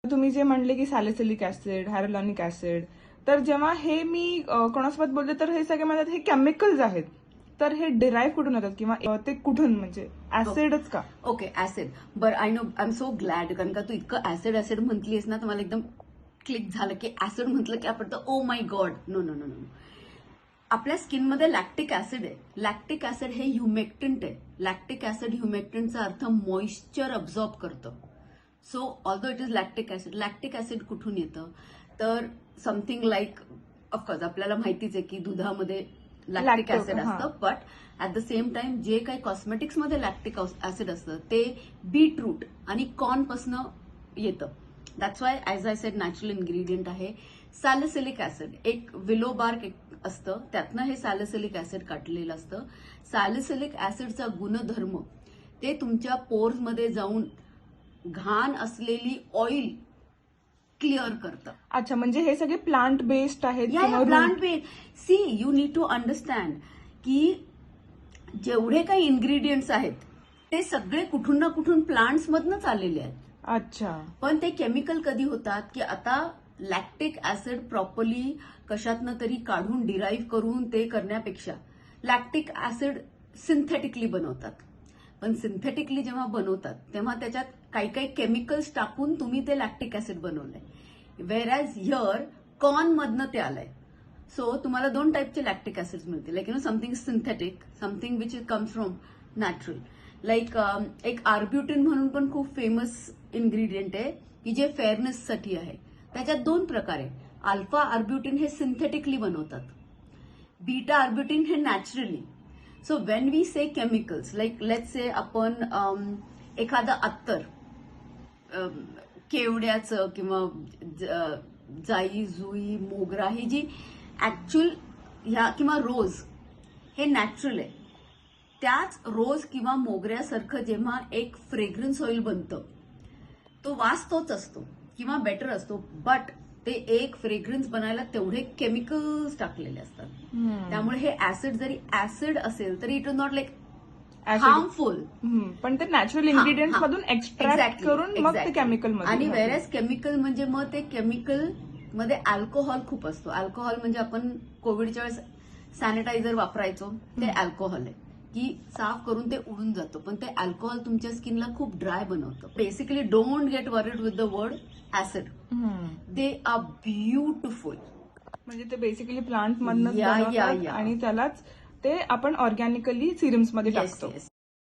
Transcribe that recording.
तुम्ही जे म्हणले की सॅलिसिलिक ऍसिड, हायरोलॉनिक ऍसिड, तर जेव्हा हे मी कोणासोबत बोलले तर हे सगळे म्हणतात हे केमिकल्स आहेत. तर हे डिराईव्ह कुठून होतात किंवा ते कुठून, म्हणजे ऍसिडच का? Okay, acid. बरं, I know, I am so glad, कारण का तू इतकं ऍसिड ऍसिड म्हटलीस ना, तर मला एकदम क्लिक झालं की ऍसिड म्हटलं की आपण तर oh my god. No no no no. आपल्या स्किनमध्ये लॅक्टिक ऍसिड आहे. लॅक्टिक ऍसिड हे ह्युमेक्टंट आहे. लॅक्टिक ऍसिड ह्युमेक्टंटचा अर्थ मॉइश्चर अब्झॉर्ब करतं. So although it is lactic acid कुठून येतं, तर समथिंग लाईक, ऑफकोर्स आपल्याला माहितीच आहे की दुधामध्ये लॅक्टिक Lacto, ऍसिड हा. असतं, but at the same time जे काही कॉस्मेटिक्समध्ये लॅक्टिक ऍसिड असतं ते बीटरूट आणि कॉर्न पासून येतं. That's why as I said natural ingredient आहे. सॅलिसिलिक ऍसिड एक विलो बार्क असतं, त्यातनं हे सॅलिसिलिक ऍसिड काढलेलं असतं. सॅलिसिलिक ऍसिडचा गुणधर्म ते तुमच्या पोर्समध्ये जाऊन घाण असलेली ऑइल क्लिअर करतं. अच्छा, म्हणजे हे सगळे प्लांट बेस्ड आहेत या किंवा plant root? Based. See, you need to understand की जेवढे काही इन्ग्रेडियंट्स आहेत ते सगळे कुठून ना कुठून प्लांट्स मधनच आलेले आहेत. अच्छा. पण ते केमिकल कधी होतात की आता लॅक्टिक ऍसिड प्रॉपरली कशातनं तरी काढून डिराईव्ह करून ते करण्यापेक्षा लॅक्टिक ऍसिड सिंथेटिकली बनवतात. पण सिंथेटिकली जेव्हा बनवतात तेव्हा त्याच्यात काही काही केमिकल्स टाकून तुम्ही ते लॅक्टिक ऍसिड बनवलंय. वेर ॲज हिअर कॉर्न मधनं ते आलंय. सो तुम्हाला दोन टाईपचे लॅक्टिक ऍसिड्स मिळतील, like something synthetic, something which comes from natural. Like एक आर्ब्युटिन म्हणून पण खूप फेमस इन्ग्रेडियंट आहे की जे फेअरनेससाठी आहे. त्याच्यात दोन प्रकार आहे. अल्फा आर्ब्युटिन हे सिंथेटिकली बनवतात, बीटा आर्ब्युटिन हे naturally. So when we say chemicals, like let's say आपण एखादं अत्तर, केवड्याचं किंवा जाई जुई मोगरा, ही जी ऍक्च्युअल ह्या, किंवा रोज, हे नॅचरल आहे. त्याच रोज किंवा मोगऱ्यासारखं जेव्हा एक फ्रेग्रन्स ऑइल बनतं, तो वास तोच असतो किंवा बेटर असतो, बट ते एक फ्रेग्रन्स बनायला तेवढे केमिकल्स टाकलेले असतात. त्यामुळे हे ऍसिड जरी ऍसिड असेल तरी it is not like harmful. पण ते नॅचरल इन्ग्रेडियंट्स मधून एक्स्ट्रॅक्ट करून मग ते केमिकल मध्ये. आणि वेरॅज केमिकल म्हणजे मग ते केमिकल मध्ये अल्कोहोल खूप असतो. अल्कोहोल म्हणजे आपण कोविडच्या वेळेस सॅनिटायझर वापरायचो, ते अल्कोहोल आहे की साफ करून ते उडून जातं, पण ते अल्कोहोल तुमच्या स्किनला खूप ड्राय बनवतं. Basically don't get worried with the word acid. They are beautiful. म्हणजे ते बेसिकली प्लांट मधनं या, या, बनवतात या. आणि त्यालाच ते आपण ऑर्गॅनिकली सिरम्स मध्ये येस टाकतो. येस